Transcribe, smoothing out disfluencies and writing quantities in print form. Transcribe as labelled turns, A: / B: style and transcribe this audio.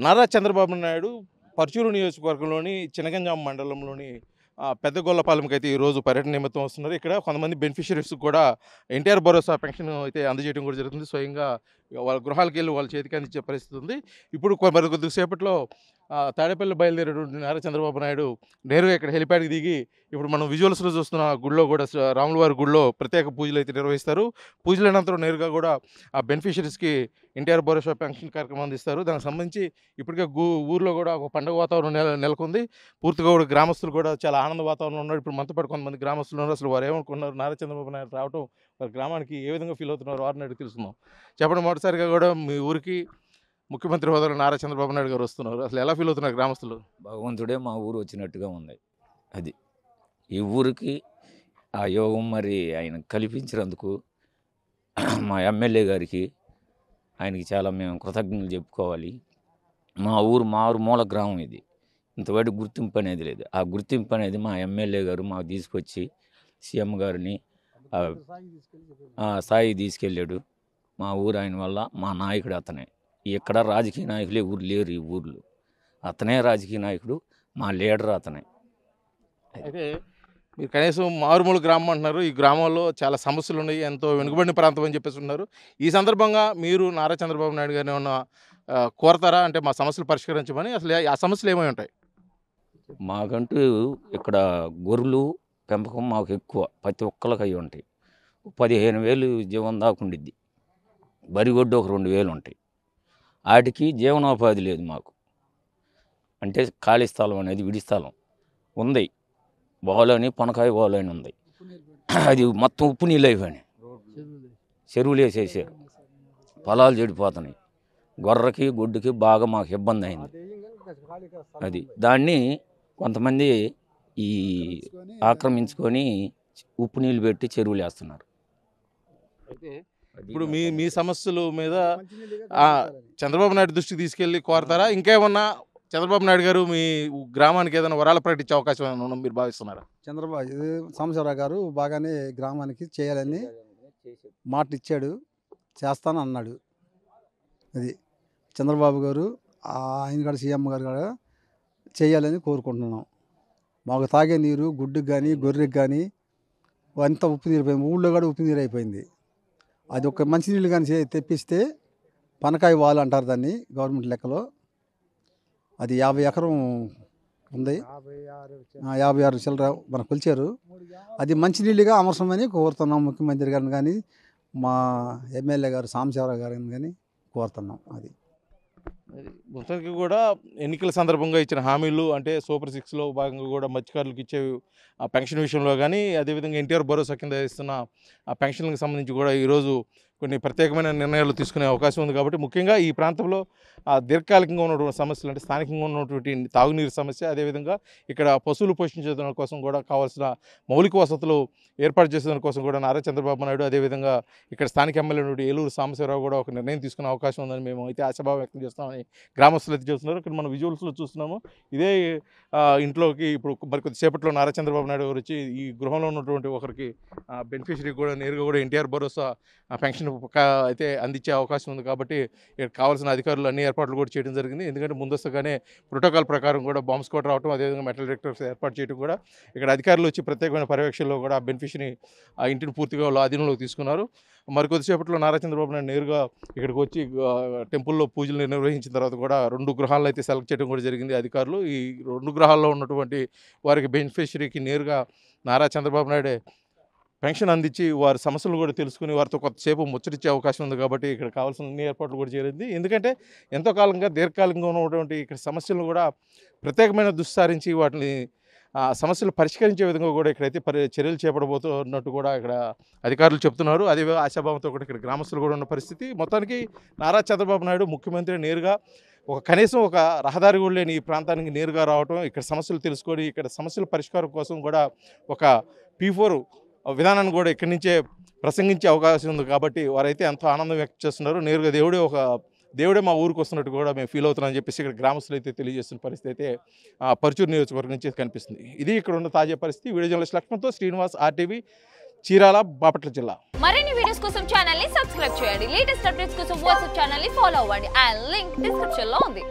A: నారా చంద్రబాబు నాయుడు పర్చూరు నియోజకవర్గంలోని చినగంజాం మండలంలోని పెద్దగొల్లపాలెంకి అయితే ఈరోజు పర్యటన నిమిత్తం వస్తున్నారు. ఇక్కడ కొంతమంది బెనిఫిషరీస్ కూడా ఎన్టీఆర్ భరోసా పెన్షన్ అయితే అందజేయడం కూడా జరుగుతుంది. స్వయంగా వాళ్ళ గృహాలకు వెళ్ళి వాళ్ళ చేతికి అందించే పరిస్థితి ఉంది. ఇప్పుడు మరి కొద్దిసేపట్లో తాడేపల్లి బయలుదేరేటువంటి నారా చంద్రబాబు నాయుడు నేరుగా ఇక్కడ హెలిప్యాడ్కి దిగి ఇప్పుడు మనం విజువల్స్లో చూస్తున్న గుడిలో కూడా రాములవారి గుడిలో ప్రత్యేక పూజలు అయితే నిర్వహిస్తారు. పూజల అనంతరం నేరుగా కూడా ఆ బెనిఫిషరీస్కి ఎన్టీఆర్ భరోసా పెన్షన్ కార్యక్రమం అందిస్తారు. దానికి సంబంధించి ఇప్పటికే ఊర్లో కూడా ఒక పండుగ వాతావరణం నెలకొంది. పూర్తిగా కూడా గ్రామస్తులు కూడా చాలా ఆనంద వాతావరణం ఉన్నారు. ఇప్పుడు మనతో పాటు కొంతమంది గ్రామస్తులు ఉన్నారు. అసలు వారు ఏమనుకున్నారు, నారా చంద్రబాబు నాయుడు రావడం వారి గ్రామానికి ఏ విధంగా ఫీల్ అవుతున్నారు వారిని అడిగి తెలుసుకుందాం. చెప్పండి, మొదటిసారిగా కూడా మీ ఊరికి ముఖ్యమంత్రి హోదాలో నారా చంద్రబాబు నాయుడు గారు వస్తున్నారు. అసలు ఎలా ఫీల్ అవుతున్నారు గ్రామస్తులు?
B: భగవంతుడే మా ఊరు వచ్చినట్టుగా ఉంది. అది ఈ ఊరికి ఆ యోగం మరి ఆయన కల్పించినందుకు మా ఎమ్మెల్యే గారికి ఆయనకి చాలా మేము కృతజ్ఞతలు చెప్పుకోవాలి. మా ఊరు మూల గ్రామం ఇది. ఇంతవరకు గుర్తింపు అనేది లేదు. ఆ గుర్తింపు అనేది మా ఎమ్మెల్యే గారు మాకు తీసుకొచ్చి సీఎం గారిని స్థాయికి తీసుకెళ్ళాడు. మా ఊరు ఆయన వల్ల మా నాయకుడు అతనే. ఇక్కడ రాజకీయ నాయకులు ఎవరు లేరు ఈ ఊర్లో. అతనే రాజకీయ నాయకుడు, మా లీడర్ అతనే.
A: అయితే మీరు కనీసం మారుమూల గ్రామం అంటున్నారు. ఈ గ్రామంలో చాలా సమస్యలు ఉన్నాయి, ఎంతో వెనుకబడిన ప్రాంతం అని చెప్పేసి ఉన్నారు. ఈ సందర్భంగా మీరు నారా చంద్రబాబు నాయుడు గారిని ఏమన్నా కోరతారా? అంటే మా సమస్యలు పరిష్కరించమని. అసలు ఆ సమస్యలు ఏమై ఉంటాయి?
B: మాకంటూ ఇక్కడ గొర్రెలు పెంపకం మాకు ఎక్కువ, ప్రతి ఒక్కరికి అవి ఉంటాయి. 15,000 జీవం దాకా ఉండిద్ది. బరిగొడ్డు ఒక 2,000 ఉంటాయి. వాటికి జీవనోపాధి లేదు మాకు. అంటే ఖాళీ స్థలం అనేది విడి స్థలం ఉంది. బావులని పొనకాయ బావులని ఉంది. అది మొత్తం ఉప్పు నీళ్ళు అయిపోయినాయి. చెరువులు వేసేసారు. పొలాలు చెడిపోతున్నాయి. గొర్రెకి గొడ్డుకి బాగా మాకు ఇబ్బంది అయింది. అది దాన్ని కొంతమంది ఈ ఆక్రమించుకొని ఉప్పు నీళ్ళు పెట్టి చెరువులు వేస్తున్నారు.
A: అయితే ఇప్పుడు మీ సమస్యల మీద చంద్రబాబు నాయుడు దృష్టికి తీసుకెళ్ళి కోరతారా? ఇంకేమన్నా చంద్రబాబు నాయుడు గారు మీ గ్రామానికి ఏదైనా వరాలు ప్రకటించే అవకాశం ఏమైనా మీరు భావిస్తున్నారా?
C: సాంబశివరావు గారు బాగానే గ్రామానికి చేయాలని మాట ఇచ్చాడు, చేస్తాను అన్నాడు. అది చంద్రబాబు గారు ఆయన కూడా సీఎం గారు కూడా చేయాలని కోరుకుంటున్నాం. మాకు తాగే నీరు గుడ్డుకు కానీ గొర్రెకి కానీ అంతా ఉప్పు నీరు అయిపోయింది. ఊళ్ళో కూడా ఉప్పు నీరు అయిపోయింది. అది ఒక మంచినీళ్ళు కానీ తెప్పిస్తే పనకాయ వాలు అంటారు దాన్ని గవర్నమెంట్ లెక్కలో. అది 50 ఎకరం ఉంది. 56 చిల్లర మనకు కొలిచారు. అది మంచినీళ్ళుగా అమర్చమని కోరుతున్నాం ముఖ్యమంత్రి గారిని కానీ మా ఎమ్మెల్యే గారు సాంబశివరావు గారిని కానీ కోరుతున్నాం. అది
A: మొత్తానికి కూడా ఎన్నికల సందర్భంగా ఇచ్చిన హామీలు అంటే సూపర్ 6లో భాగంగా కూడా మత్స్యకారులకు ఇచ్చే ఆ పెన్షన్ విషయంలో కానీ, అదేవిధంగా ఎన్టీఆర్ భరోసా కింద ఇస్తున్న ఆ పెన్షన్లకు సంబంధించి కూడా ఈరోజు కొన్ని ప్రత్యేకమైన నిర్ణయాలు తీసుకునే అవకాశం ఉంది. కాబట్టి ముఖ్యంగా ఈ ప్రాంతంలో దీర్ఘకాలికంగా ఉన్నటువంటి సమస్యలు అంటే స్థానికంగా ఉన్నటువంటి తాగునీరు సమస్య, అదేవిధంగా ఇక్కడ పశువులు పోషించడం కోసం కూడా కావాల్సిన మౌలిక వసతులు ఏర్పాటు చేసేదాని కోసం కూడా నారా చంద్రబాబు నాయుడు అదేవిధంగా ఇక్కడ స్థానిక ఎమ్మెల్యే ఏలూరు సాంబశివరావు కూడా ఒక నిర్ణయం తీసుకునే అవకాశం ఉందని మేము అయితే ఆశాభావం వ్యక్తం చేస్తున్నామని గ్రామస్తులు అయితే చేస్తున్నారు. ఇక్కడ మనం విజువల్స్లో చూస్తున్నాము. ఇదే ఇంట్లోకి ఇప్పుడు మరి కొద్దిసేపట్లో నారా చంద్రబాబు నాయుడు గారు వచ్చి ఈ గృహంలో ఉన్నటువంటి ఒకరికి బెనిఫిషరీ కూడా నేరుగా కూడా ఎన్టీఆర్ భరోసా పెన్షన్ అయితే అందించే అవకాశం ఉంది. కాబట్టి ఇక్కడ కావాల్సిన అధికారులు అన్ని ఏర్పాట్లు కూడా చేయడం జరిగింది. ఎందుకంటే ముందస్తుగానే ప్రోటోకాల్ ప్రకారం కూడా బాంబ్ స్క్వాడ్ రావడం, అదేవిధంగా మెటల్ డిటెక్టర్స్ ఏర్పాటు చేయడం కూడా ఇక్కడ అధికారులు వచ్చి ప్రత్యేకమైన పర్యవేక్షణలో కూడా బెనిఫిషరీ ఆ ఇంటిని పూర్తిగా వాళ్ళు ఆధీనంలోకి తీసుకున్నారు. మరి కొద్దిసేపట్లో నారా చంద్రబాబు నాయుడు నేరుగా ఇక్కడికి వచ్చి టెంపుల్లో పూజలు నిర్వహించిన తర్వాత కూడా 2 గృహాలను అయితే సెలెక్ట్ చేయడం కూడా జరిగింది అధికారులు. ఈ 2 గృహాల్లో ఉన్నటువంటి వారికి బెనిఫిషరీకి నేరుగా నారా చంద్రబాబు నాయుడే పెన్షన్ అందించి వారి సమస్యలు కూడా తెలుసుకుని వారితో కొద్దిసేపు ముచ్చటిచ్చే అవకాశం ఉంది. కాబట్టి ఇక్కడ కావాల్సిన అన్ని ఏర్పాట్లు కూడా జరిగింది. ఎందుకంటే ఎంతో కాలంగా దీర్ఘకాలంగా ఉన్నటువంటి ఇక్కడ సమస్యలను కూడా ప్రత్యేకమైన దృష్టి సారించి వాటిని సమస్యలు పరిష్కరించే విధంగా కూడా ఇక్కడైతే చర్యలు చేపడబోతున్నట్టు కూడా ఇక్కడ అధికారులు చెప్తున్నారు. అదే ఆశాభావంతో కూడా ఇక్కడ గ్రామస్తులు కూడా ఉన్న పరిస్థితి. మొత్తానికి నారా చంద్రబాబు నాయుడు ముఖ్యమంత్రి నేరుగా కనీసం ఒక రహదారి కూడా లేని ఈ ప్రాంతానికి నేరుగా రావటం, ఇక్కడ సమస్యలు తెలుసుకొని ఇక్కడ సమస్యల పరిష్కారం కోసం కూడా ఒక P4 విధానాన్ని కూడా ఇక్కడి నుంచే ప్రసంగించే అవకాశం ఉంది. కాబట్టి వారైతే ఎంతో ఆనందం వ్యక్తం చేస్తున్నారు. నేరుగా దేవుడే మా ఊరికి వస్తున్నట్టు కూడా మేము ఫీల్ అవుతున్నామని చెప్పేసి ఇక్కడ గ్రామస్తులు అయితే తెలియజేస్తున్న పరిస్థితి అయితే పర్చూరు నియోజకవర్గం నుంచి కనిపిస్తుంది. ఇది ఇక్కడ ఉన్న తాజా పరిస్థితి. వీడియో జర్నలిస్ట్ లక్ష్మణ్తో శ్రీనివాస్, RTV, చీరాల, బాపట్ల జిల్లా.
D: మరిన్ని వీడియోస్ కోసం ఛానల్ ని సబ్స్క్రైబ్ చేయండి. లేటెస్ట్ అప్డేట్స్ కోసం వాట్సాప్ ఛానల్ ని ఫాలో అవ్వండి. ఆ లింక్ డిస్క్రిప్షన్ లో ఉంది.